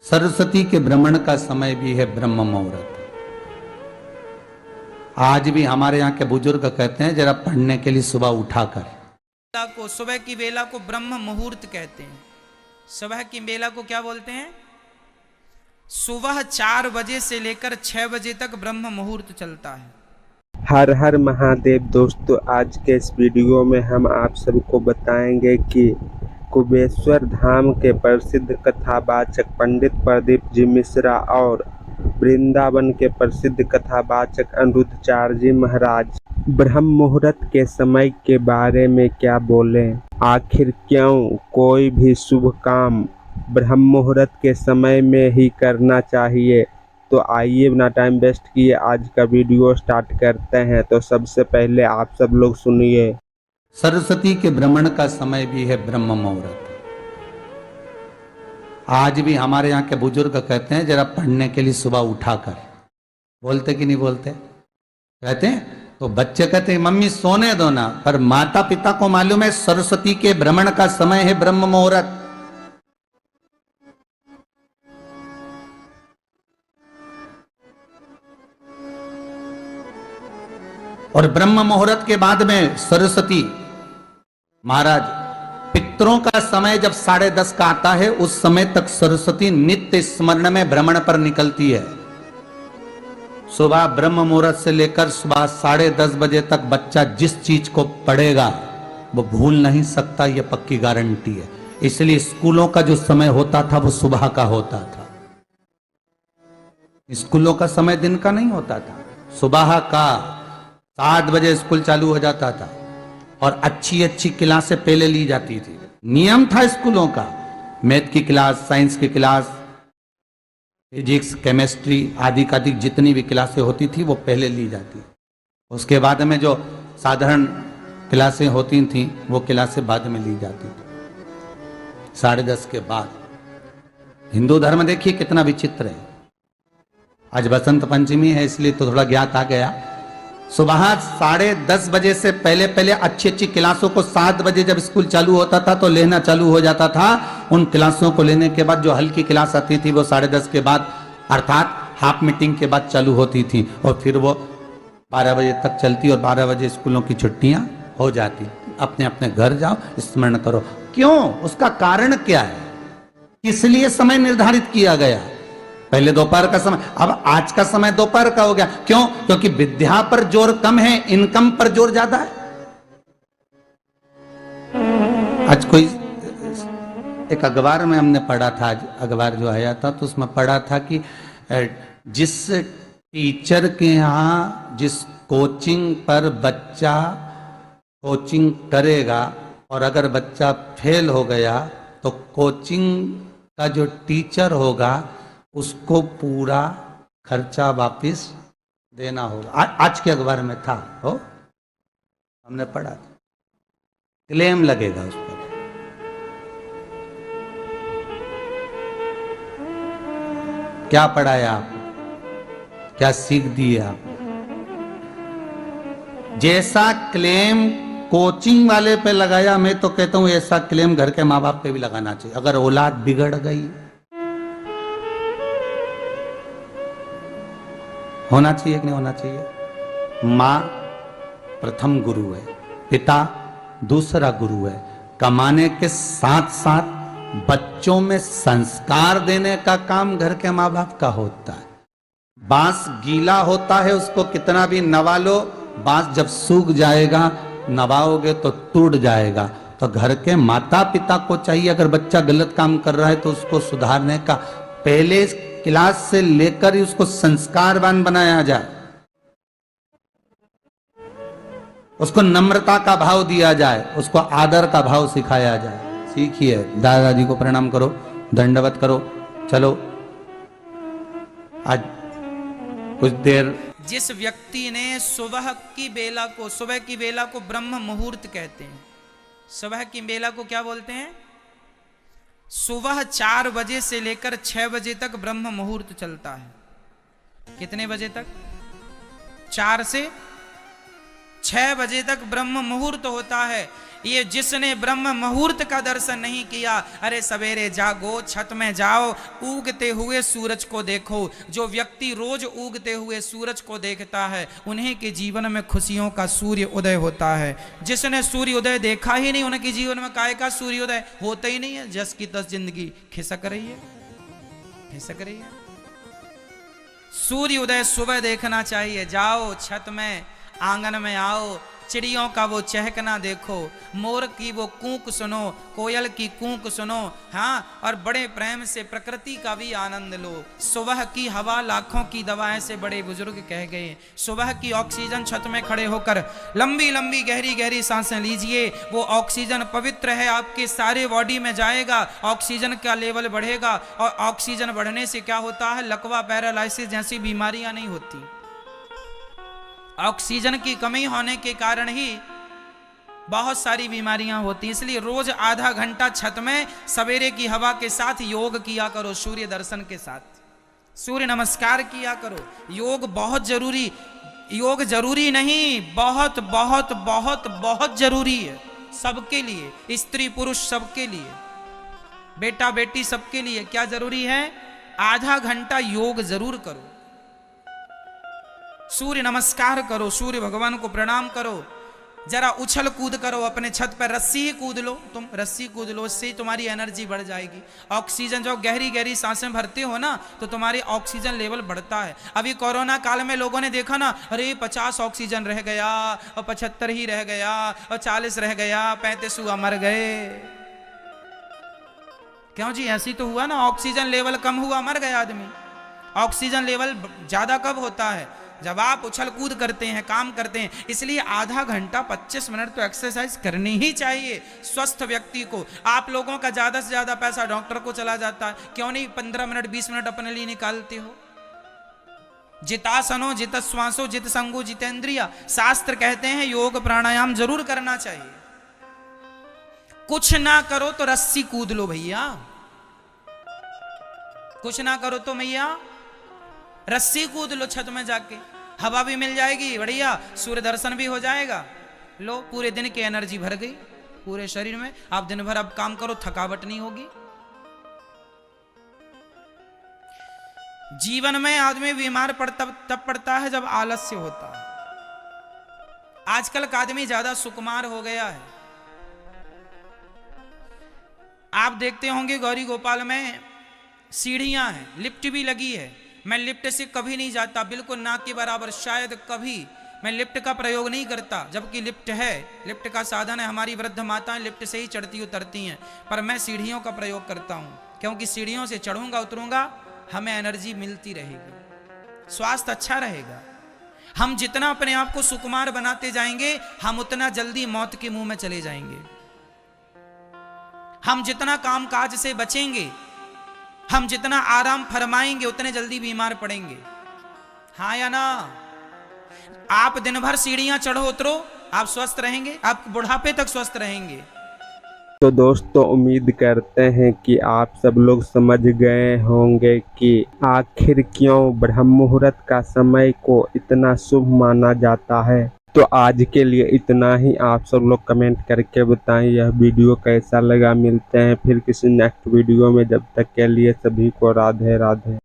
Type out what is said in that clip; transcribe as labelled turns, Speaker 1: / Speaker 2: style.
Speaker 1: सरस्वती के भ्रमण का समय भी है ब्रह्म मुहूर्त। आज भी हमारे यहाँ के बुजुर्ग कहते हैं जरा पढ़ने के लिए सुबह उठाकर
Speaker 2: सुबह की बेला को ब्रह्म मुहूर्त कहते हैं। सुबह की बेला को क्या बोलते हैं? सुबह 4 बजे से लेकर 6 बजे तक ब्रह्म मुहूर्त चलता है।
Speaker 3: हर हर महादेव। दोस्तों, आज के इस वीडियो में हम आप सबको बताएंगे कि कुबेश्वर धाम के प्रसिद्ध कथावाचक पंडित प्रदीप जी मिश्रा और वृंदावन के प्रसिद्ध कथावाचक अनिरुद्धाचार्य जी महाराज ब्रह्म मुहूर्त के समय के बारे में क्या बोले। आखिर क्यों कोई भी शुभ काम ब्रह्म मुहूर्त के समय में ही करना चाहिए। तो आइए बिना टाइम वेस्ट किए आज का वीडियो स्टार्ट करते हैं। तो सबसे पहले आप सब लोग सुनिए।
Speaker 1: सरस्वती के भ्रमण का समय भी है ब्रह्म मुहूर्त। आज भी हमारे यहाँ के बुजुर्ग कहते हैं जरा पढ़ने के लिए सुबह उठाकर। बोलते कि नहीं बोलते? कहते हैं। तो बच्चे कहते हैं मम्मी सोने दो ना, पर माता पिता को मालूम है सरस्वती के भ्रमण का समय है ब्रह्म मुहूर्त। और ब्रह्म मुहूर्त के बाद में सरस्वती महाराज पितरों का समय जब 10:30 का आता है, उस समय तक सरस्वती नित्य स्मरण में भ्रमण पर निकलती है। सुबह ब्रह्म मुहूर्त से लेकर सुबह 10:30 बजे तक बच्चा जिस चीज को पढ़ेगा वो भूल नहीं सकता, ये पक्की गारंटी है। इसलिए स्कूलों का जो समय होता था वो सुबह का होता था। स्कूलों का समय दिन का नहीं होता था, सुबह का 7 बजे स्कूल चालू हो जाता था और अच्छी अच्छी क्लासें पहले ली जाती थी। नियम था स्कूलों का, मैथ की क्लास, साइंस की क्लास, फिजिक्स, केमिस्ट्री आदि का जितनी भी क्लासें होती थी वो पहले ली जाती। उसके बाद में जो साधारण क्लासें होती थी वो क्लासें बाद में ली जाती थी 10:30 के बाद। हिंदू धर्म देखिए कितना विचित्र है। आज बसंत पंचमी है इसलिए तो थोड़ा ज्ञात आ गया। सुबह 10:30 बजे से पहले पहले अच्छी अच्छी क्लासों को 7 बजे जब स्कूल चालू होता था तो लेना चालू हो जाता था। उन क्लासों को लेने के बाद जो हल्की क्लास आती थी वो 10:30 के बाद अर्थात हाफ मीटिंग के बाद चालू होती थी और फिर वो 12 बजे तक चलती और 12 बजे स्कूलों की छुट्टियां हो जाती। अपने अपने घर जाओ, स्मरण करो। क्यों? उसका कारण क्या है? किस लिए समय निर्धारित किया गया? पहले दोपहर का समय, अब आज का समय दोपहर का हो गया। क्यों? क्योंकि विद्या पर जोर कम है, इनकम पर जोर ज्यादा है। आज कोई एक अखबार में हमने पढ़ा था, आज अखबार जो आया था तो उसमें पढ़ा था कि जिस टीचर के यहाँ जिस कोचिंग पर बच्चा कोचिंग करेगा और अगर बच्चा फेल हो गया तो कोचिंग का जो टीचर होगा उसको पूरा खर्चा वापस देना होगा। आज के अखबार में था, हो हमने पढ़ा था। क्लेम लगेगा उस पर। क्या पढ़ाया आप? क्या सीख दी आप? जैसा क्लेम कोचिंग वाले पे लगाया, मैं तो कहता हूं ऐसा क्लेम घर के माँ बाप पे भी लगाना चाहिए। अगर औलाद बिगड़ गई, होना चाहिए कि नहीं होना चाहिए? माँ प्रथम गुरु है, पिता दूसरा गुरु है। कमाने के साथ साथ बच्चों में संस्कार देने का काम घर के माँ बाप का होता है। बांस गीला होता है, उसको कितना भी नवा लो, बांस जब सूख जाएगा, नवाओगे तो टूट जाएगा। तो घर के माता पिता को चाहिए अगर बच्चा गलत काम कर रहा है तो उसको सुधारने का पहले क्लास से लेकर ही उसको संस्कारवान बनाया जाए, उसको नम्रता का भाव दिया जाए, उसको आदर का भाव सिखाया जाए। सीखिए, दादाजी को प्रणाम करो, दंडवत करो। चलो आज कुछ देर।
Speaker 2: जिस व्यक्ति ने सुबह की बेला को ब्रह्म मुहूर्त कहते हैं। सुबह की बेला को क्या बोलते हैं? सुबह 4 बजे से लेकर 6 बजे तक ब्रह्म मुहूर्त चलता है। कितने बजे तक? 4 से 6 बजे तक ब्रह्म मुहूर्त होता है। ये जिसने ब्रह्म मुहूर्त का दर्शन नहीं किया, अरे सवेरे जागो, छत में जाओ, उगते हुए सूरज को देखो। जो व्यक्ति रोज उगते हुए सूरज को देखता है उन्हीं के जीवन में खुशियों का सूर्य उदय होता है। जिसने सूर्य उदय देखा ही नहीं, उनके जीवन में काय का सूर्योदय होता ही नहीं है। जस की तस जिंदगी खिसक रही है, खिसक रही है। सूर्य उदय सुबह देखना चाहिए। जाओ छत में, आंगन में आओ, चिड़ियों का वो चहकना देखो, मोर की वो कूक सुनो, कोयल की कूक सुनो, हाँ, और बड़े प्रेम से प्रकृति का भी आनंद लो। सुबह की हवा लाखों की दवा, ऐसे बड़े बुजुर्ग कह गए। सुबह की ऑक्सीजन, छत में खड़े होकर लंबी लंबी गहरी गहरी सांसें लीजिए। वो ऑक्सीजन पवित्र है, आपके सारे बॉडी में जाएगा, ऑक्सीजन का लेवल बढ़ेगा, और ऑक्सीजन बढ़ने से क्या होता है, लकवा, पैरालाइसिस जैसी बीमारियां नहीं होती। ऑक्सीजन की कमी होने के कारण ही बहुत सारी बीमारियां होती। इसलिए रोज आधा घंटा छत में सवेरे की हवा के साथ योग किया करो, सूर्य दर्शन के साथ सूर्य नमस्कार किया करो। योग बहुत जरूरी, योग जरूरी नहीं, बहुत बहुत बहुत बहुत जरूरी है सबके लिए, स्त्री पुरुष सबके लिए, बेटा बेटी सबके लिए। क्या जरूरी है? आधा घंटा योग जरूर करो, सूर्य नमस्कार करो, सूर्य भगवान को प्रणाम करो, जरा उछल कूद करो, अपने छत पर रस्सी ही कूद लो, तुम रस्सी कूद लो, इससे तुम्हारी एनर्जी बढ़ जाएगी। ऑक्सीजन, जो गहरी गहरी सांसें भरते हो ना, तो तुम्हारी ऑक्सीजन लेवल बढ़ता है। अभी कोरोना काल में लोगों ने देखा ना, अरे 50 ऑक्सीजन रह गया, और 75 ही रह गया, और 40 रह गया, 35 हुआ, मर गए। क्यों जी? ऐसी तो हुआ ना, ऑक्सीजन लेवल कम हुआ, मर गया आदमी। ऑक्सीजन लेवल ज्यादा कब होता है? जब आप उछल कूद करते हैं, काम करते हैं। इसलिए आधा घंटा 25 मिनट तो एक्सरसाइज करनी ही चाहिए स्वस्थ व्यक्ति को। आप लोगों का ज्यादा से ज्यादा पैसा डॉक्टर को चला जाता है, क्यों नहीं 15 मिनट 20 मिनट अपने लिए निकालते हो? जितासनो जित श्वासो जित संगो जितेंद्रिया, शास्त्र कहते हैं योग प्राणायाम जरूर करना चाहिए। कुछ ना करो तो रस्सी कूद लो भैया, कुछ ना करो तो भैया रस्सी कूद लो, छत में जाके हवा भी मिल जाएगी बढ़िया, सूर्य दर्शन भी हो जाएगा। लो, पूरे दिन की एनर्जी भर गई पूरे शरीर में। आप दिन भर अब काम करो, थकावट नहीं होगी। जीवन में आदमी बीमार तब पड़ता है जब आलस्य होता है। आजकल का आदमी ज्यादा सुकुमार हो गया है। आप देखते होंगे गौरी गोपाल में सीढ़ियां हैं, लिफ्ट भी लगी है। मैं लिफ्ट से कभी नहीं जाता, बिल्कुल ना के बराबर, शायद कभी मैं लिफ्ट का प्रयोग नहीं करता, जबकि लिफ्ट है, लिफ्ट का साधन है। हमारी वृद्ध माताएं लिफ्ट से ही चढ़ती उतरती हैं, पर मैं सीढ़ियों का प्रयोग करता हूं, क्योंकि सीढ़ियों से चढ़ूंगा उतरूंगा, हमें एनर्जी मिलती रहेगी, स्वास्थ्य अच्छा रहेगा। हम जितना अपने आप को सुकुमार बनाते जाएंगे, हम उतना जल्दी मौत के मुंह में चले जाएंगे। हम जितना काम काज से बचेंगे, हम जितना आराम फरमाएंगे, उतने जल्दी बीमार पड़ेंगे। हाँ या ना? आप दिन भर सीढ़ियां चढ़ो उतरो, आप स्वस्थ रहेंगे, आप बुढ़ापे तक स्वस्थ रहेंगे।
Speaker 3: तो दोस्तों, उम्मीद करते हैं कि आप सब लोग समझ गए होंगे कि आखिर क्यों ब्रह्म मुहूर्त का समय को इतना शुभ माना जाता है। तो आज के लिए इतना ही। आप सब लोग कमेंट करके बताएं यह वीडियो कैसा लगा। मिलते हैं फिर किसी नेक्स्ट वीडियो में, जब तक के लिए सभी को राधे राधे।